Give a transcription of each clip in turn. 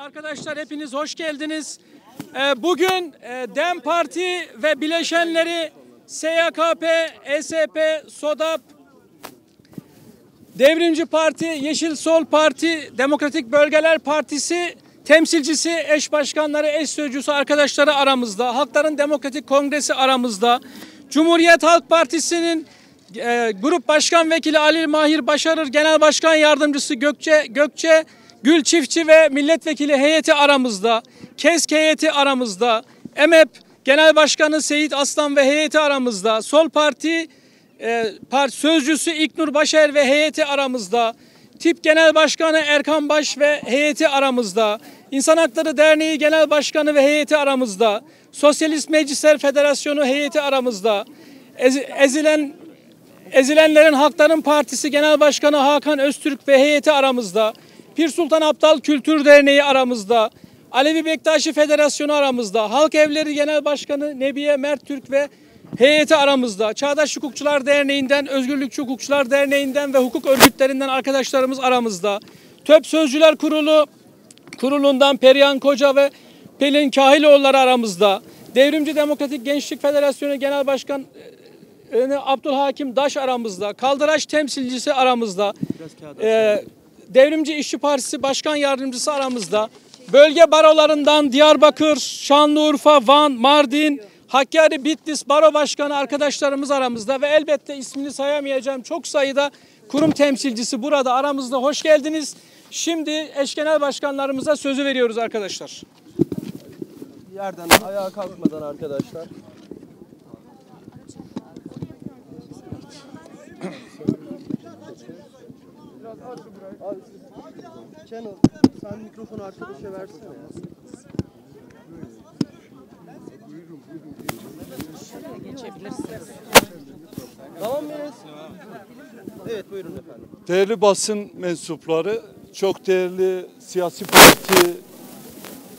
Arkadaşlar hepiniz hoş geldiniz. Bugün DEM Parti ve bileşenleri SYKP, ESP, SODAP, Devrimci Parti, Yeşil Sol Parti, Demokratik Bölgeler Partisi temsilcisi, eş başkanları, eş sözcüsü arkadaşları aramızda. Halkların Demokratik Kongresi aramızda. Cumhuriyet Halk Partisi'nin Grup Başkan Vekili Ali Mahir Başarır, Genel Başkan Yardımcısı Gökçe Gül Çiftçi ve milletvekili heyeti aramızda. KESK heyeti aramızda. EMEP Genel Başkanı Seyit Aslan ve heyeti aramızda. Sol Parti Sözcüsü İlknur Başer ve heyeti aramızda. TİP Genel Başkanı Erkan Baş ve heyeti aramızda. İnsan Hakları Derneği Genel Başkanı ve heyeti aramızda. Sosyalist Meclisler Federasyonu heyeti aramızda. Ezilenlerin Hakların Partisi Genel Başkanı Hakan Öztürk ve heyeti aramızda. Pir Sultan Abdal Kültür Derneği aramızda. Alevi Bektaşi Federasyonu aramızda. Halk Evleri Genel Başkanı Nebiye Mert Türk ve heyeti aramızda. Çağdaş Hukukçular Derneği'nden, Özgürlükçü Hukukçular Derneği'nden ve hukuk örgütlerinden arkadaşlarımız aramızda. TÖP Sözcüler Kurulu'ndan Perihan Koca ve Pelin Kahiloğulları aramızda. Devrimci Demokratik Gençlik Federasyonu Genel Başkan Abdülhakim Daş aramızda. Kaldıraç temsilcisi aramızda. Devrimci İşçi Partisi Başkan Yardımcısı aramızda. Bölge barolarından Diyarbakır, Şanlıurfa, Van, Mardin, Hakkari, Bitlis Baro Başkanı arkadaşlarımız aramızda ve elbette ismini sayamayacağım çok sayıda kurum temsilcisi burada aramızda. Hoş geldiniz. Şimdi eş genel başkanlarımıza sözü veriyoruz arkadaşlar. Yerden ayağa kalkmadan arkadaşlar. Channel, sen mikrofonu arkadaşa versene ya. Tamam mıyız? Evet, buyurun efendim. Değerli basın mensupları, çok değerli siyasi parti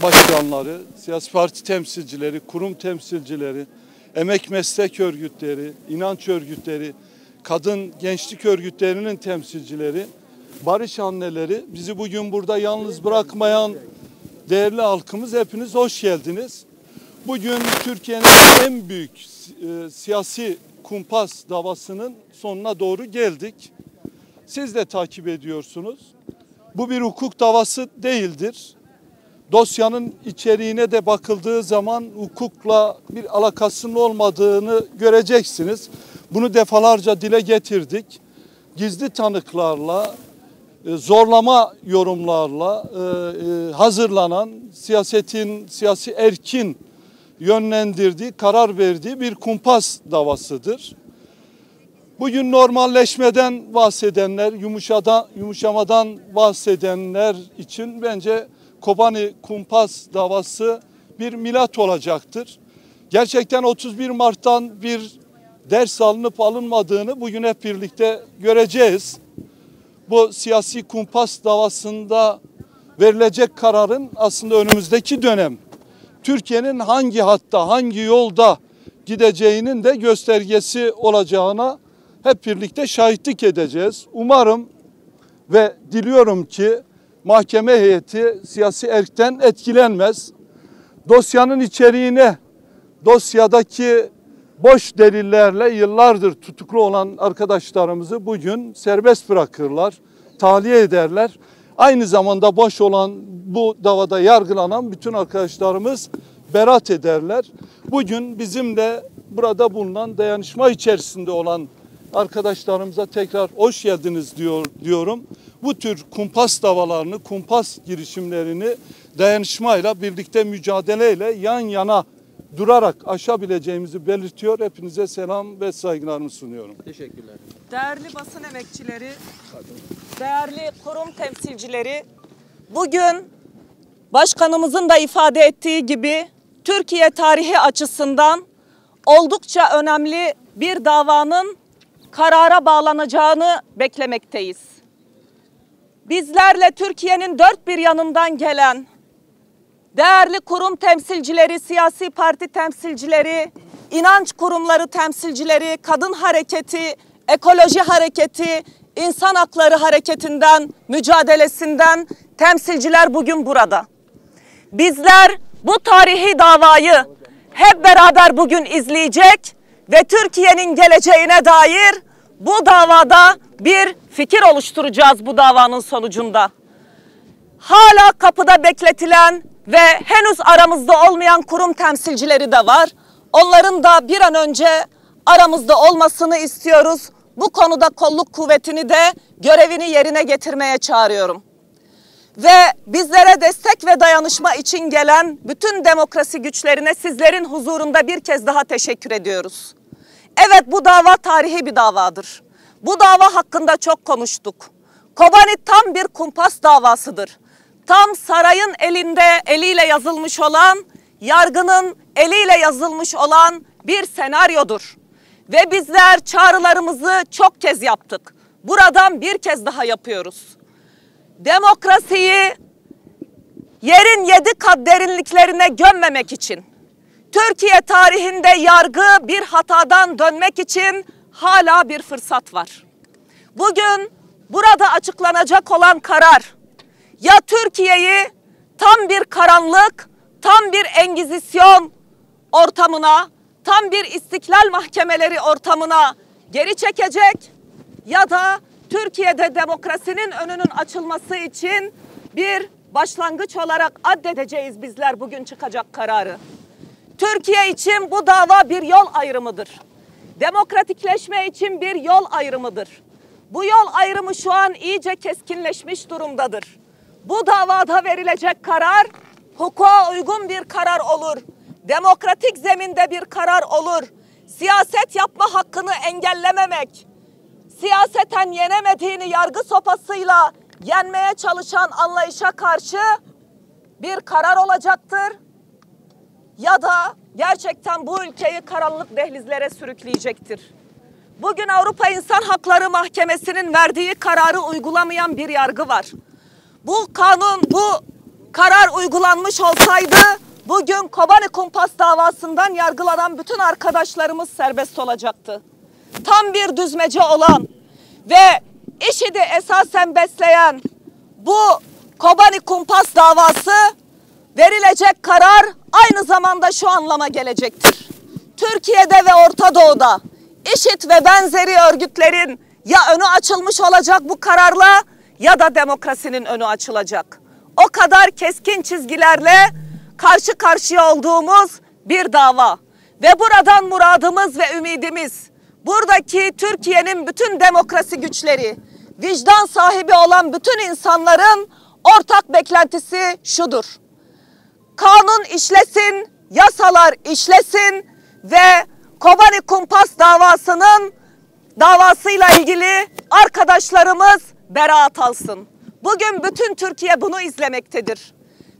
başkanları, siyasi parti temsilcileri, kurum temsilcileri, emek meslek örgütleri, inanç örgütleri, kadın gençlik örgütlerinin temsilcileri, barış anneleri, bizi bugün burada yalnız bırakmayan değerli halkımız, hepiniz hoş geldiniz. Bugün Türkiye'nin en büyük siyasi kumpas davasının sonuna doğru geldik. Siz de takip ediyorsunuz. Bu bir hukuk davası değildir. Dosyanın içeriğine de bakıldığı zaman hukukla bir alakasının olmadığını göreceksiniz. Bunu defalarca dile getirdik. Gizli tanıklarla, zorlama yorumlarla hazırlanan siyasi erkin yönlendirdiği, karar verdiği bir kumpas davasıdır. Bugün normalleşmeden bahsedenler, yumuşamadan bahsedenler için bence Kobani kumpas davası bir milat olacaktır. Gerçekten 31 Mart'tan bir ders alınıp alınmadığını bugün hep birlikte göreceğiz. Bu siyasi kumpas davasında verilecek kararın aslında önümüzdeki dönem Türkiye'nin hangi hatta, hangi yolda gideceğinin de göstergesi olacağına hep birlikte şahitlik edeceğiz. Umarım ve diliyorum ki mahkeme heyeti siyasi erkten etkilenmez. Dosyanın içeriğine, dosyadaki boş delillerle yıllardır tutuklu olan arkadaşlarımızı bugün serbest bırakırlar, tahliye ederler. Aynı zamanda boş olan bu davada yargılanan bütün arkadaşlarımız beraat ederler. Bugün bizimle burada bulunan dayanışma içerisinde olan arkadaşlarımıza tekrar hoş geldiniz diyorum. Bu tür kumpas davalarını, kumpas girişimlerini dayanışmayla, birlikte mücadeleyle yan yana durarak aşabileceğimizi belirtiyor. Hepinize selam ve saygılarımı sunuyorum. Teşekkürler. Değerli basın emekçileri, değerli kurum temsilcileri, bugün başkanımızın da ifade ettiği gibi Türkiye tarihi açısından oldukça önemli bir davanın karara bağlanacağını beklemekteyiz. Bizlerle Türkiye'nin dört bir yanından gelen değerli kurum temsilcileri, siyasi parti temsilcileri, inanç kurumları temsilcileri, kadın hareketi, ekoloji hareketi, insan hakları hareketinden, mücadelesinden temsilciler bugün burada. Bizler bu tarihi davayı hep beraber bugün izleyecek ve Türkiye'nin geleceğine dair bu davada bir fikir oluşturacağız bu davanın sonucunda. Hala kapıda bekletilen ve henüz aramızda olmayan kurum temsilcileri de var. Onların da bir an önce aramızda olmasını istiyoruz. Bu konuda kolluk kuvvetini de görevini yerine getirmeye çağırıyorum. Ve bizlere destek ve dayanışma için gelen bütün demokrasi güçlerine sizlerin huzurunda bir kez daha teşekkür ediyoruz. Evet, bu dava tarihi bir davadır. Bu dava hakkında çok konuştuk. Kobani tam bir kumpas davasıdır. Tam sarayın eliyle yazılmış olan, yargının eliyle yazılmış olan bir senaryodur. Ve bizler çağrılarımızı çok kez yaptık. Buradan bir kez daha yapıyoruz. Demokrasiyi yerin 7 kat derinliklerine gömmemek için, Türkiye tarihinde yargı bir hatadan dönmek için hala bir fırsat var. Bugün burada açıklanacak olan karar, ya Türkiye'yi tam bir karanlık, tam bir engizisyon ortamına, tam bir istiklal mahkemeleri ortamına geri çekecek ya da Türkiye'de demokrasinin önünün açılması için bir başlangıç olarak addedeceğiz bizler bugün çıkacak kararı. Türkiye için bu dava bir yol ayrımıdır. Demokratikleşme için bir yol ayrımıdır. Bu yol ayrımı şu an iyice keskinleşmiş durumdadır. Bu davada verilecek karar hukuka uygun bir karar olur. Demokratik zeminde bir karar olur. Siyaset yapma hakkını engellememek, siyaseten yenemediğini yargı sopasıyla yenmeye çalışan anlayışa karşı bir karar olacaktır. Ya da gerçekten bu ülkeyi karanlık dehlizlere sürükleyecektir. Bugün Avrupa İnsan Hakları Mahkemesi'nin verdiği kararı uygulamayan bir yargı var. Bu kanun, bu karar uygulanmış olsaydı bugün Kobani kumpas davasından yargılanan bütün arkadaşlarımız serbest olacaktı. Tam bir düzmece olan ve IŞİD'i esasen besleyen bu Kobani kumpas davası, verilecek karar aynı zamanda şu anlama gelecektir. Türkiye'de ve Orta Doğu'da IŞİD ve benzeri örgütlerin ya önü açılmış olacak bu kararla ya da demokrasinin önü açılacak. O kadar keskin çizgilerle karşı karşıya olduğumuz bir dava. Ve buradan muradımız ve ümidimiz, buradaki Türkiye'nin bütün demokrasi güçleri, vicdan sahibi olan bütün insanların ortak beklentisi şudur: kanun işlesin, yasalar işlesin ve Kobani kumpas davasıyla ilgili arkadaşlarımız beraat alsın. Bugün bütün Türkiye bunu izlemektedir.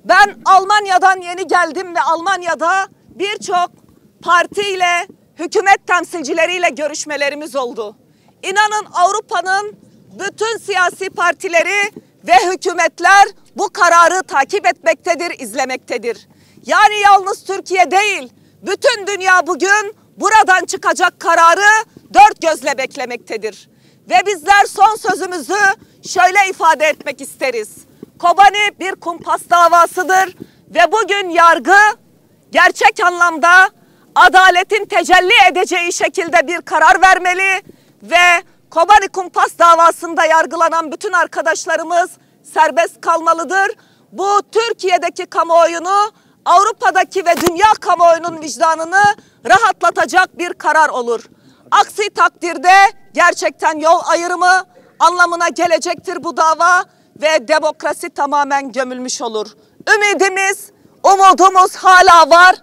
Ben Almanya'dan yeni geldim ve Almanya'da birçok partiyle, hükümet temsilcileriyle görüşmelerimiz oldu. İnanın Avrupa'nın bütün siyasi partileri ve hükümetler bu kararı takip etmektedir, izlemektedir. Yani yalnız Türkiye değil, bütün dünya bugün buradan çıkacak kararı dört gözle beklemektedir. Ve bizler son sözümüzü şöyle ifade etmek isteriz: Kobani bir kumpas davasıdır ve bugün yargı gerçek anlamda adaletin tecelli edeceği şekilde bir karar vermeli ve Kobani kumpas davasında yargılanan bütün arkadaşlarımız serbest kalmalıdır. Bu Türkiye'deki kamuoyunu, Avrupa'daki ve dünya kamuoyunun vicdanını rahatlatacak bir karar olur. Aksi takdirde gerçekten yol ayrımı anlamına gelecektir bu dava ve demokrasi tamamen gömülmüş olur. Ümidimiz, umudumuz hala var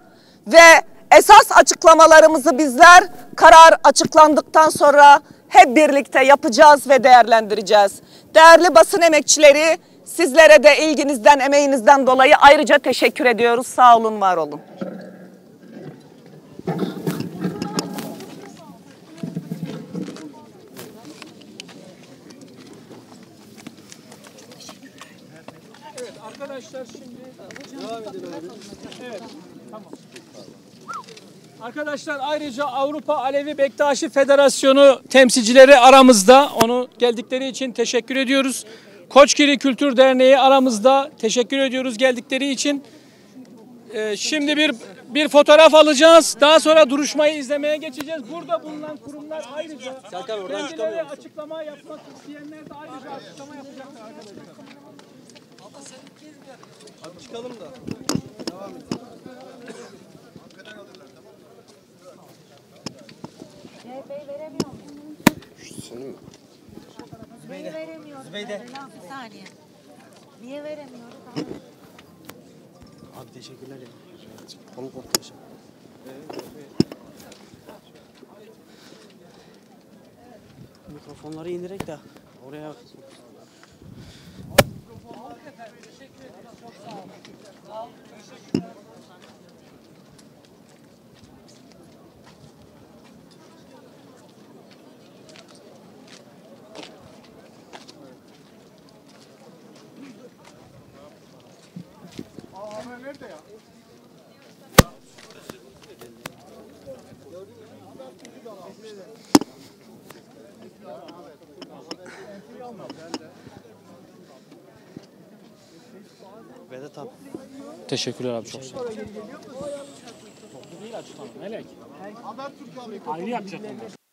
ve esas açıklamalarımızı bizler karar açıklandıktan sonra hep birlikte yapacağız ve değerlendireceğiz. Değerli basın emekçileri, sizlere de ilginizden, emeğinizden dolayı ayrıca teşekkür ediyoruz. Sağ olun, var olun. Evet arkadaşlar, şimdi devam edelim. Evet, tamam. Arkadaşlar, ayrıca Avrupa Alevi Bektaşi Federasyonu temsilcileri aramızda. Onu geldikleri için teşekkür ediyoruz. Koçgiri Kültür Derneği aramızda. Teşekkür ediyoruz geldikleri için. Şimdi bir fotoğraf alacağız. Daha sonra duruşmayı izlemeye geçeceğiz. Burada bulunan kurumlar ayrıca kendileri açıklama yapmak isteyenler de ayrıca açıklama yapacaklar arkadaşlar. Abi çıkalım da. Devam edelim. Bey veremiyor muyum? Bey veremiyoruz. Zübeyde. Bir saniye. Niye veremiyoruz? Abi teşekkürler ya. Konu konuşalım. Mikrofonları indirek de oraya. Nerede ya? Vedat abi. Teşekkürler abi, çok sağ ol. Melek. Ayrı yapacak onlar.